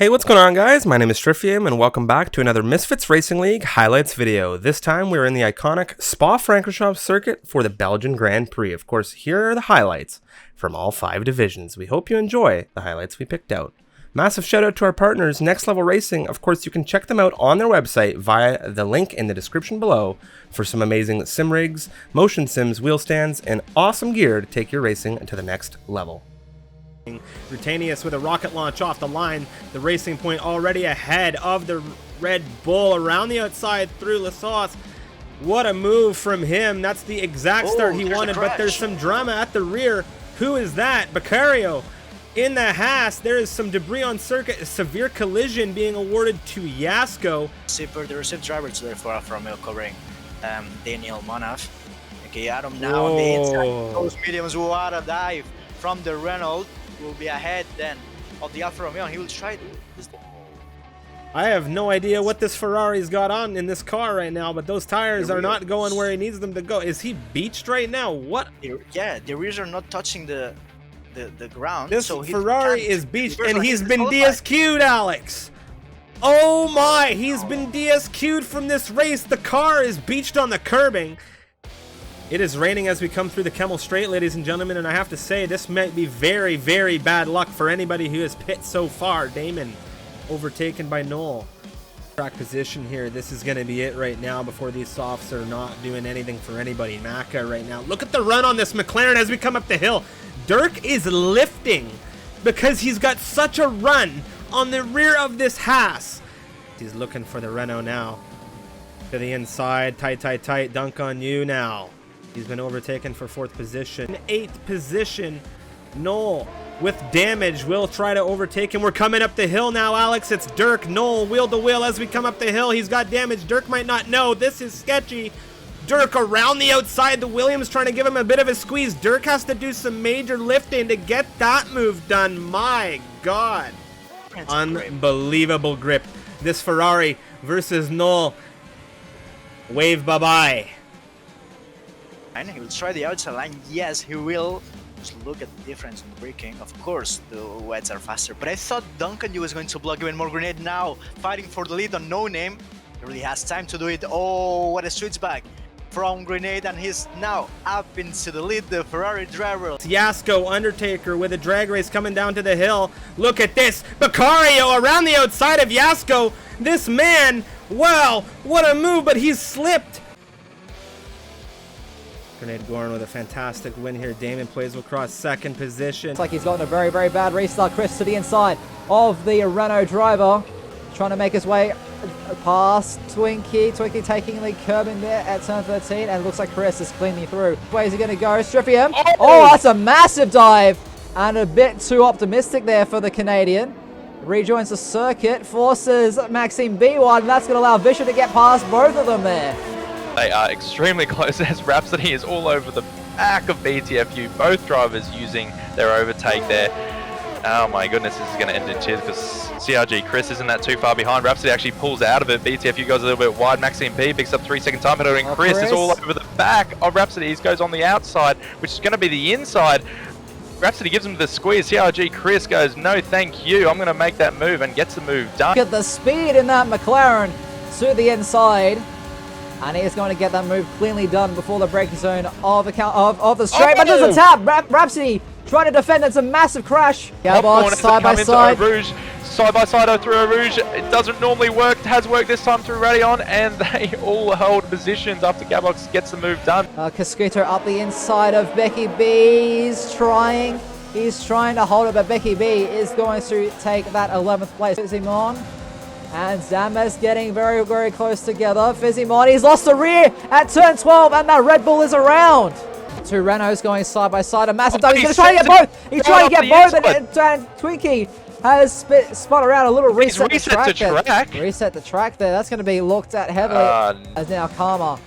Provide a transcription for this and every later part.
Hey, what's going on, guys? My name is Strifium, and welcome back to another Misfits Racing League highlights video. This time, we're in the iconic Spa-Francorchamps circuit for the Belgian Grand Prix. Of course, here are the highlights from all 5 divisions. We hope you enjoy the highlights we picked out. Massive shout out to our partners, Next Level Racing. Of course, you can check them out on their website via the link in the description below for some amazing sim rigs, motion sims, wheel stands, and awesome gear to take your racing to the next level. Rutanius with a rocket launch off the line. The Racing Point already ahead of the Red Bull around the outside through Lasauce. What a move from him. That's the exact start he wanted, but there's some drama at the rear. Who is that? Beccario in the Haas. There is some debris on circuit. A severe collision being awarded to Yasko. Super, the receive driver today for Alfa Romeo covering Daniel Manaf. Okay, Adam now on the inside. Those mediums will add a dive from the Renault. Will be ahead then of the Alfa Romeo. He will try this. I have no idea what this Ferrari's got on in this car right now, but those tires are not going where he needs them to go. Is he beached right now? What? Yeah, the rears are not touching the ground. This so Ferrari is beached, and he's been DSQ'd, Alex. Oh my, he's been DSQ'd from this race. The car is beached on the curbing. It is raining as we come through the Kemmel Straight, ladies and gentlemen, and I have to say this might be very, very bad luck for anybody who has pit so far. Damon overtaken by Noel. Track position here. This is going to be it right now before these softs are not doing anything for anybody. Maka right now. Look at the run on this McLaren as we come up the hill. Dirk is lifting because he's got such a run on the rear of this Haas. He's looking for the Renault now. To the inside. Tight. Dunk on you now. He's been overtaken for 4th position. 8th position, Noel with damage will try to overtake him. We're coming up the hill now, Alex. It's Dirk. Noel wheel to wheel as we come up the hill. He's got damage. Dirk might not know. This is sketchy. Dirk around the outside. The Williams trying to give him a bit of a squeeze. Dirk has to do some major lifting to get that move done. My God. Unbelievable grip. This Ferrari versus Noel. Wave bye-bye. And he will try the outside line. Yes, he will. Just look at the difference in braking. Of course, the wets are faster. But I thought Duncan was going to block even more grenade now. Fighting for the lead on No Name. He really has time to do it. Oh, what a switchback from Grenade. And he's now up into the lead, the Ferrari driver. Yasko, Undertaker with a drag race coming down to the hill. Look at this. Beccario around the outside of Yasko. This man, wow, what a move, but he's slipped. Grenade Gorn with a fantastic win here. Damon plays across 2nd position. Looks like he's gotten a very, very bad restart. Chris to the inside of the Renault driver. Trying to make his way past Twinkie. Twinkie taking the curb in there at turn 13. And it looks like Chris is cleanly through. Where is he going to go? Strifium. Oh, that's a massive dive. And a bit too optimistic there for the Canadian. Rejoins the circuit. Forces Maxime B1. And that's going to allow Vischer to get past both of them there. They are extremely close as Rhapsody is all over the back of BTFU. Both drivers using their overtake there. Oh my goodness, this is going to end in tears because CRG Chris isn't that too far behind. Rhapsody actually pulls out of it. BTFU goes a little bit wide. Maxime B picks up 3-second time penalty. And Chris is all over the back of Rhapsody. He goes on the outside, which is going to be the inside. Rhapsody gives him the squeeze. CRG Chris goes, no thank you. I'm going to make that move and gets the move done. Look at the speed in that McLaren to the inside. And he is going to get that move cleanly done before the braking zone of the straight. But there's a tap. Rhapsody trying to defend. It's a massive crash. Cowboys side by side. Side by side through Eau Rouge. It doesn't normally work. It has worked this time through Radeon. And they all hold positions after Gabox gets the move done. Cascuto up the inside of Becky B. He's trying to hold it. But Becky B is going to take that 11th place. Fizimon. And Zamas getting very, very close together. Fizimon, he's lost the rear at turn 12, and that Red Bull is around. 2 Renaults going side by side. A massive dive. He's going to try to get both. He's trying to get both, and Twinkie has spun around a little reset the track. Reset the track there. That's going to be looked at heavily. As now Karma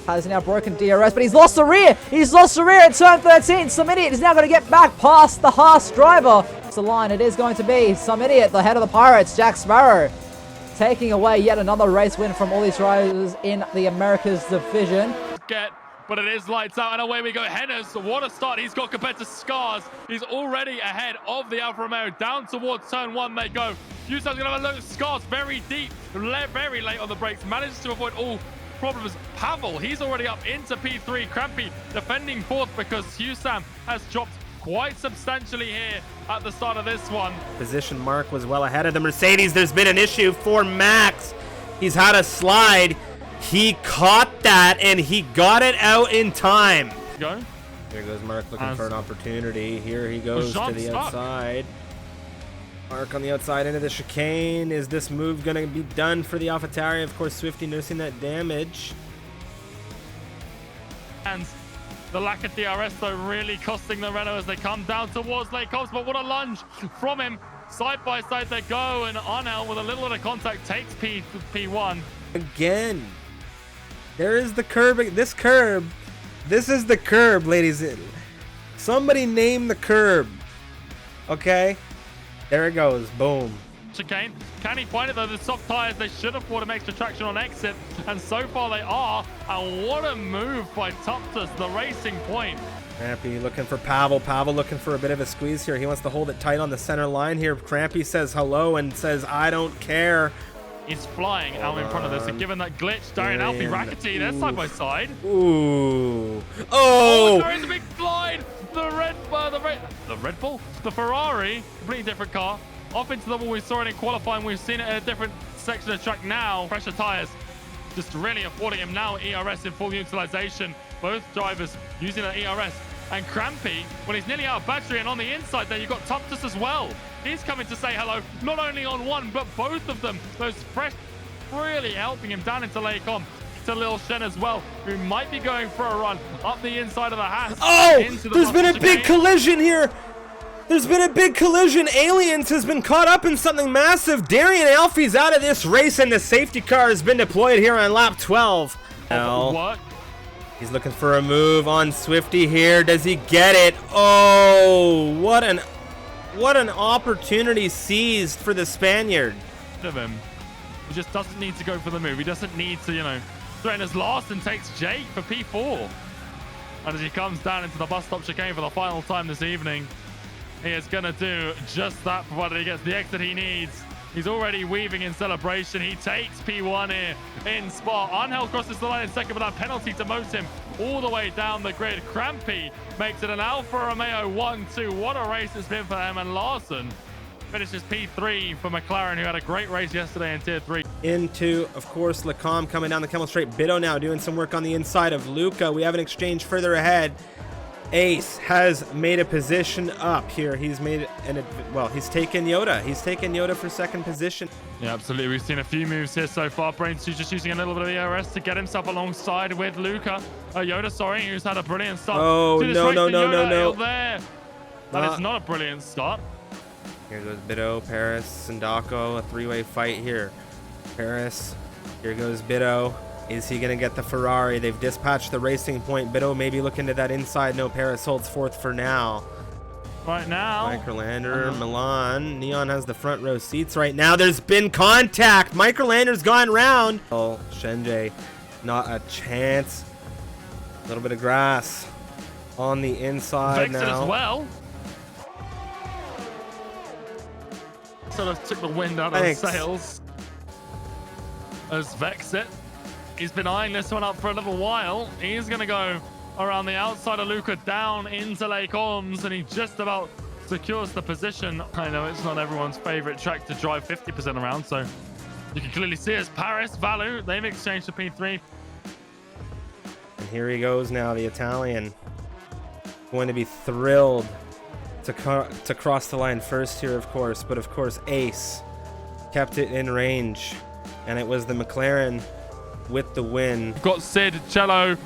has now broken DRS, but he's lost the rear. He's lost the rear at turn 13. Some idiot is now going to get back past the Haas driver. It's the line. It is going to be some idiot, the head of the Pirates, Jack Sparrow, taking away yet another race win from all these drivers in the Americas division. Get but it is lights out, and away we go. Hennes, what a start he's got compared to Scars. He's already ahead of the Alfa Romeo. Down towards turn 1 they go. Yusam's going to have a look at Scars very deep, very late on the brakes. Manages to avoid all problems. Pavel, he's already up into P3. Crampy defending 4th because Yusam has dropped quite substantially here at the start of this one. Position mark was well ahead of the Mercedes. There's been an issue for Max. He's had a slide. He caught that and he got it out in time. Go. Here goes Mark looking for an opportunity. Here he goes to the outside. Mark on the outside into the chicane. Is this move going to be done for the AlphaTauri? Of course, Swifty noticing that damage. And the lack of DRS, though, really costing the Renault as they come down towards Lake Cobbs. But what a lunge from him. Side by side they go, and Arnell with a little bit of contact takes P1. Again, there is the curb. This curb. This is the curb, ladies. Somebody name the curb. Okay. There it goes. Boom. Chicane. Can he find it, though? The soft tires, they should have brought him extra traction on exit, and so far they are. And what a move by Tuptus, the racing point. Crampy looking for Pavel. Pavel looking for a bit of a squeeze here. He wants to hold it tight on the center line here. Crampy says hello and says, I don't care. He's flying out in front of this, and given that glitch, Darian Alfie, Rackety, they're side by side. Ooh. Oh, there is a big slide. The Red Bull, the Ferrari, completely different car, off into the wall. We saw it in qualifying. We've seen it in a different section of the track now. Pressure tires, just really affording him now ERS in full utilization. Both drivers using that ERS. And Crampy, when he's nearly out of battery, and on the inside there, you've got Tuptus as well. He's coming to say hello, not only on one, but both of them. Those fresh, really helping him down into Lake On. To Lil Shen as well, who might be going for a run up the inside of the Haas. Oh, there's been a big collision here. There's been a big collision. Aliens has been caught up in something massive. Darian Alfie's out of this race, and the safety car has been deployed here on lap 12. What? He's looking for a move on Swifty here. Does he get it? Oh, what an opportunity seized for the Spaniard. Of him. He just doesn't need to go for the move. He doesn't need to, threaten his last, and takes Jake for P4. And as he comes down into the bus stop chicane for the final time this evening, he is going to do just that, provided he gets the exit he needs. He's already weaving in celebration. He takes P1 here in Spa. Arnell crosses the line in second, but that penalty demotes him all the way down the grid. Crampy makes it an Alfa Romeo 1-2. What a race it's been for them. And Larson finishes P3 for McLaren, who had a great race yesterday in Tier 3. Into, of course, Lecom coming down the Camel Straight. Bido now doing some work on the inside of Luca. We have an exchange further ahead. Ace has made a position up here. He's made he's taken Yoda. He's taken Yoda for second position. Yeah, absolutely. We've seen a few moves here so far. Brains just using a little bit of ERS to get himself alongside with Luca. Yoda, sorry, who's had a brilliant start. Oh, no. There. That is not a brilliant start. Here goes Bido, Paris, Sindako, a three-way fight here. Paris, here goes Bido. Is he going to get the Ferrari? They've dispatched the racing point. Bido maybe looking to that inside. No, Paris holds fourth for now. Right now. Microlander, Milan. Neon has the front row seats right now. There's been contact. Microlander's gone round. Oh, Shenjay, not a chance. A little bit of grass on the inside Vexit now. as well. Sort of took the wind out of the sails. As Vexit, he's been eyeing this one up for a little while. He's going to go around the outside of Luca down into Lake Orms, and he just about secures the position. I know it's not everyone's favorite track to drive 50% around, so you can clearly see it's Paris, Valu. They've exchanged to P3. And here he goes now, the Italian. Going to be thrilled to cross the line first here, of course. But of course, Ace kept it in range, and it was the McLaren with the win. We've got Sid, Cello,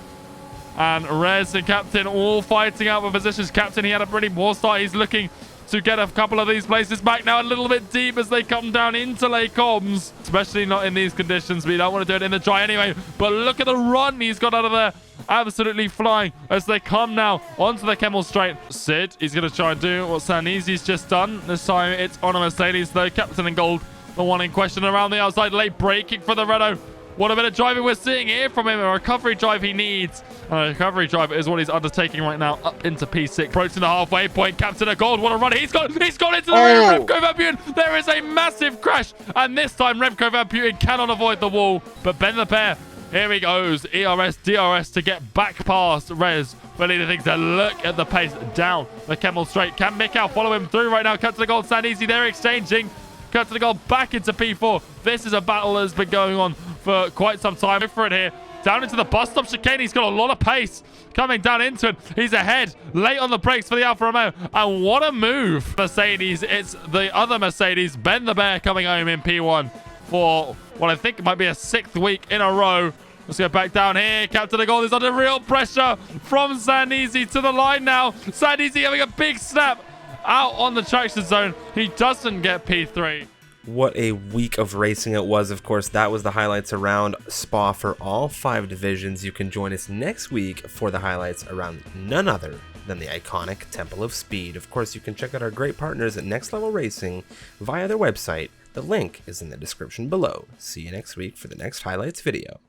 and Rez and Captain all fighting out for positions. Captain, he had a pretty poor start. He's looking to get a couple of these places back now, a little bit deep as they come down into Lake Combs, especially not in these conditions. We don't want to do it in the dry anyway, but look at the run he's got out of there. Absolutely flying as they come now onto the Camel Straight. Sid, he's going to try and do what Sanisi's just done. This time it's on a Mercedes though. Captain in gold, the one in question around the outside, late braking for the Renault. What a bit of driving we're seeing here from him. A recovery drive he needs. A recovery drive is what he's undertaking right now up into P6. Approaching the halfway point. Captain of Gold. What a run. He's gone into the rear of Remco Van Buren. There is a massive crash. And this time Remco Van Buren cannot avoid the wall. But Ben the Bear, here he goes. ERS, DRS to get back past Rez. But he thinks to look at the pace down the Kemmel straight. Can Mikkel follow him through right now? Captain of Gold, San Easy. They're exchanging. Captain of Gold back into P4. This is a battle that's been going on for quite some time. Go for it here. Down into the bus stop chicane. He's got a lot of pace coming down into it. He's ahead. Late on the brakes for the Alfa Romeo. And what a move. Mercedes. It's the other Mercedes. Ben the Bear coming home in P1 for what I think might be a 6th week in a row. Let's go back down here. Captain of Gold is under real pressure from Sanisi to the line now. Sanisi having a big snap out on the traction zone. He doesn't get P3. What a week of racing it was. Of course, that was the highlights around Spa for all 5 divisions. You can join us next week for the highlights around none other than the iconic Temple of Speed. Of course, you can check out our great partners at Next Level Racing via their website. The link is in the description below. See you next week for the next highlights video.